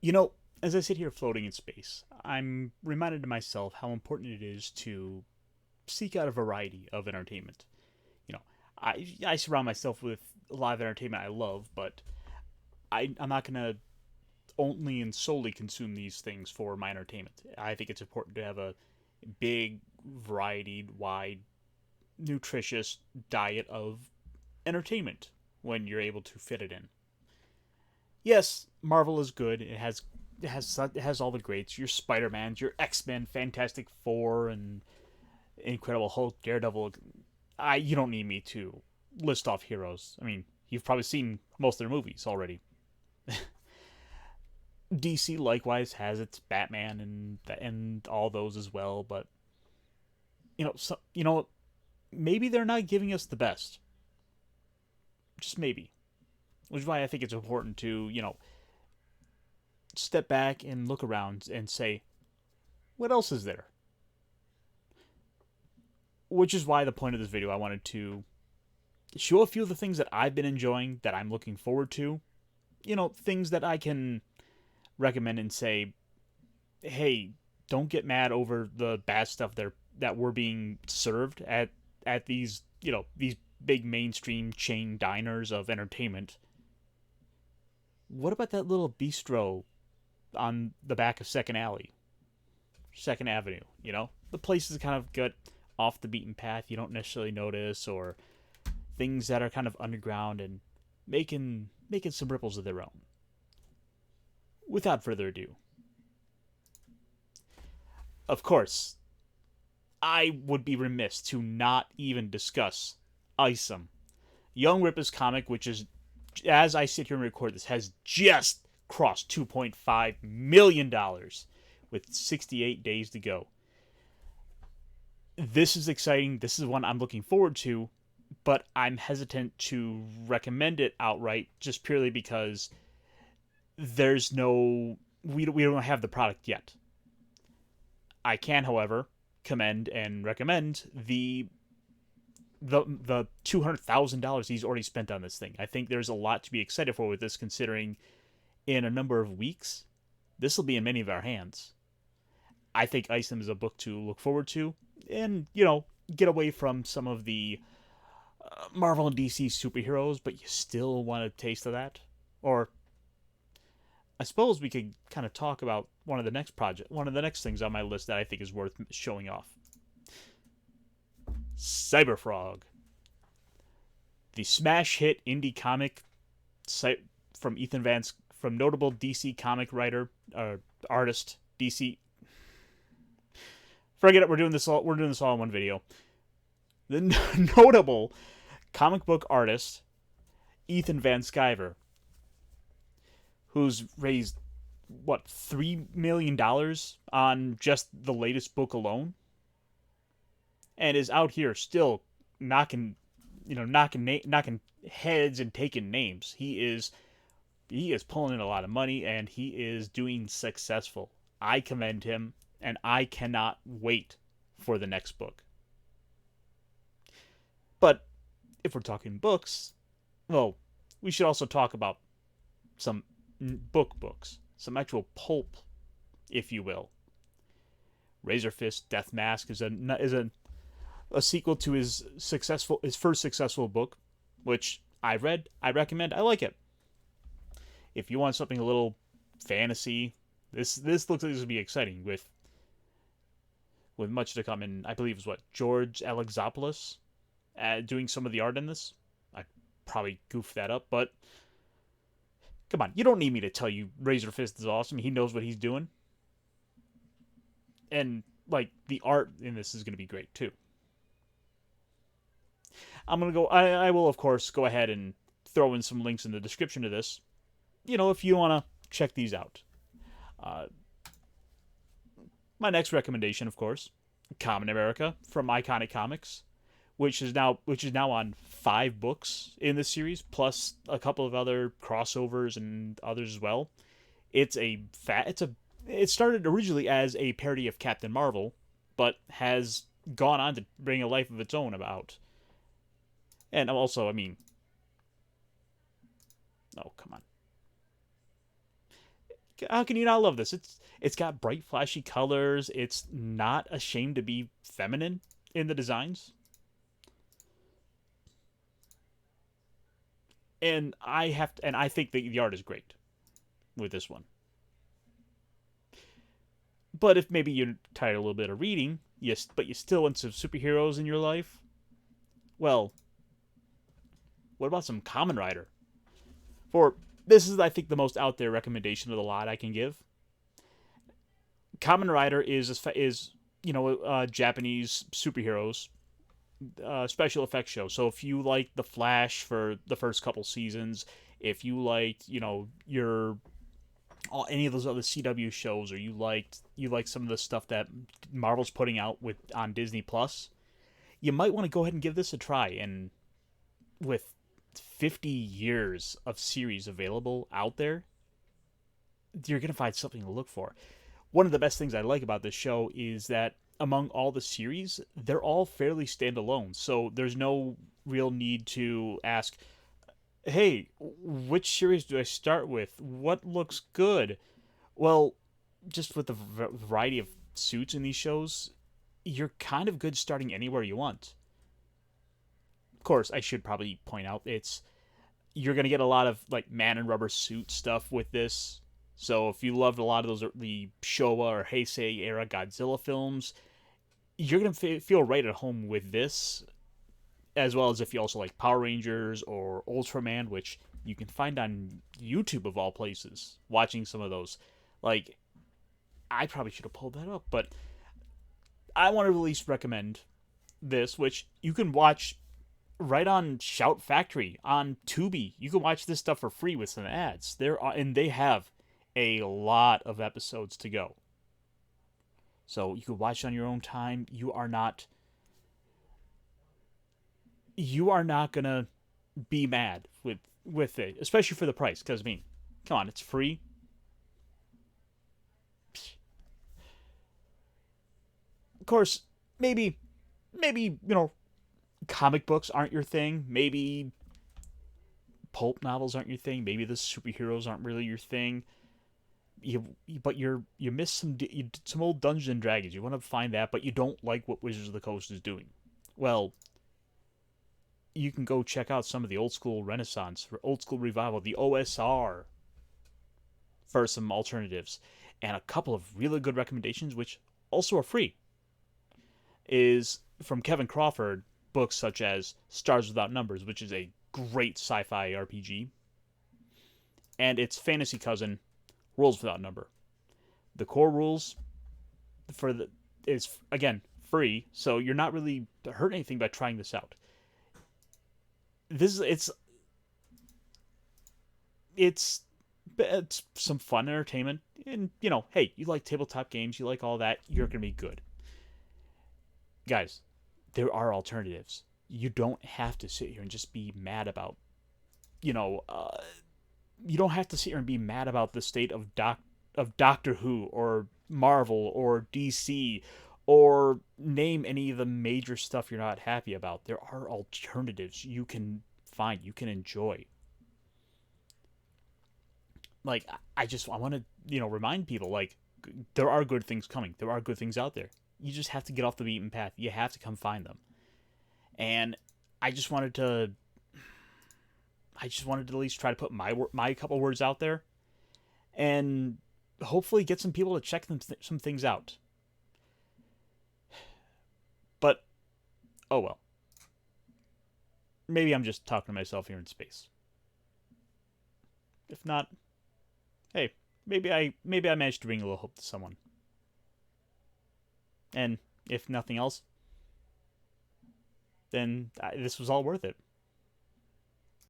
You know, as I sit here floating in space, I'm reminded to myself how important it is to seek out a variety of entertainment. You know, I surround myself with a lot of entertainment I love, but I'm not going to only and solely consume these things for my entertainment. I think it's important to have a big, variety, wide, nutritious diet of entertainment when you're able to fit it in. Yes, Marvel is good. It has all the greats. Your Spider Mans, your X Men, Fantastic Four, and Incredible Hulk, Daredevil. You don't need me to list off heroes. I mean, you've probably seen most of their movies already. DC likewise has its Batman and all those as well, but maybe they're not giving us the best. Just maybe, which is why I think it's important to step back and look around and say, what else is there? Which is why the point of this video, I wanted to show a few of the things that I've been enjoying, that I'm looking forward to. Things that I can recommend and say, hey, don't get mad over the bad stuff that we're being served at these big mainstream chain diners of entertainment. What about that little bistro on the back of Second Avenue? The place is kind of got off the beaten path. You don't necessarily notice, or things that are kind of underground and making some ripples of their own. Without further ado, of course, I would be remiss to not even discuss Isom, Young Ripper's comic, which is, as I sit here and record this, has just crossed $2.5 million with 68 days to go. This is exciting. This is one I'm looking forward to, but I'm hesitant to recommend it outright just purely because we don't have the product yet. I can, however, commend and recommend the $200,000 he's already spent on this thing. I think there's a lot to be excited for with this, considering in a number of weeks this will be in many of our hands. I think Isom is a book to look forward to, and get away from some of the Marvel and DC superheroes, but you still want a taste of that. Or I suppose we could kind of talk about one of the next things on my list that I think is worth showing off. Cyberfrog, the smash hit indie comic from from notable DC comic writer artist DC. Forget it. We're doing this all in one video. The notable comic book artist Ethan Van Sciver, who's raised $3 million on just the latest book alone, and is out here still knocking heads and taking names. He is pulling in a lot of money, and he is doing successful. I commend him, and I cannot wait for the next book. But if we're talking books, well, we should also talk about some books, some actual pulp, if you will. Razor Fist Death Mask is a sequel to his first successful book, which I read. I recommend. I like it. If you want something a little fantasy, this looks like this would be exciting with much to come. And I believe it was George Alexopoulos doing some of the art in this. I probably goofed that up, but come on, you don't need me to tell you Razor Fist is awesome. He knows what he's doing. And the art in this is going to be great too. I will of course go ahead and throw in some links in the description to this. If you want to check these out. My next recommendation, of course, Kamen America from Iconic Comics, which is now on 5 books in this series, plus a couple of other crossovers and others as well. It started originally as a parody of Captain Marvel, but has gone on to bring a life of its own about. And also, oh, come How can you not love this? It's got bright, flashy colors. It's not ashamed to be feminine in the designs, and I think the art is great with this one. But if maybe you're tired a little bit of reading, yes, but you still want some superheroes in your life, well, what about some Kamen Rider? For this is, I think, the most out there recommendation of the lot I can give. Kamen Rider is Japanese superheroes special effects show. So if you like The Flash for the first couple seasons, if you liked your any of those other CW shows, or you liked some of the stuff that Marvel's putting out with on Disney Plus, you might want to go ahead and give this a try. And with 50 years of series available out there, you're gonna find something to look for. One of the best things I like about this show is that among all the series, they're all fairly standalone. So there's no real need to ask, hey, which series do I start with? What looks good? Well, just with the variety of suits in these shows, you're kind of good starting anywhere you want. Of course, I should probably point out you're gonna get a lot of like man and rubber suit stuff with this. So if you loved a lot of those the Showa or Heisei era Godzilla films, you're gonna feel right at home with this, as well as if you also like Power Rangers or Ultraman, which you can find on YouTube of all places. Watching some of those, like I probably should have pulled that up, but I want to at least recommend this, which you can watch right on Shout Factory on Tubi. You can watch this stuff for free with some ads. And they have a lot of episodes to go, so you can watch on your own time. You are not gonna be mad with it, especially for the price. Because I mean, come on, it's free. Of course, maybe comic books aren't your thing. Maybe pulp novels aren't your thing. Maybe the superheroes aren't really your thing. You miss some old Dungeons and Dragons. You want to find that, but you don't like what Wizards of the Coast is doing. Well, you can go check out some of the old school Renaissance or old school revival, the OSR, for some alternatives, and a couple of really good recommendations, which also are free, is from Kevin Crawford. Books such as Stars Without Numbers, which is a great sci-fi RPG, and its fantasy cousin, Rules Without Number. The core rules is again free, so you're not really hurt anything by trying this out. This it's some fun entertainment, and hey, you like tabletop games, you like all that, you're gonna be good, guys. There are alternatives. You don't have to sit here and just be mad about, you know, you don't have to sit here and be mad about the state of Doctor Who or Marvel or DC, or name any of the major stuff you're not happy about. There are alternatives you can find, you can enjoy. Like I want to remind people, like, there are good things coming. There are good things out there. You just have to get off the beaten path. You have to come find them. And I just wanted to at least try to put my couple words out there, and hopefully get some people to check some things out. But oh well. Maybe I'm just talking to myself here in space. If not, hey, maybe I managed to bring a little hope to someone. And if nothing else, then this was all worth it.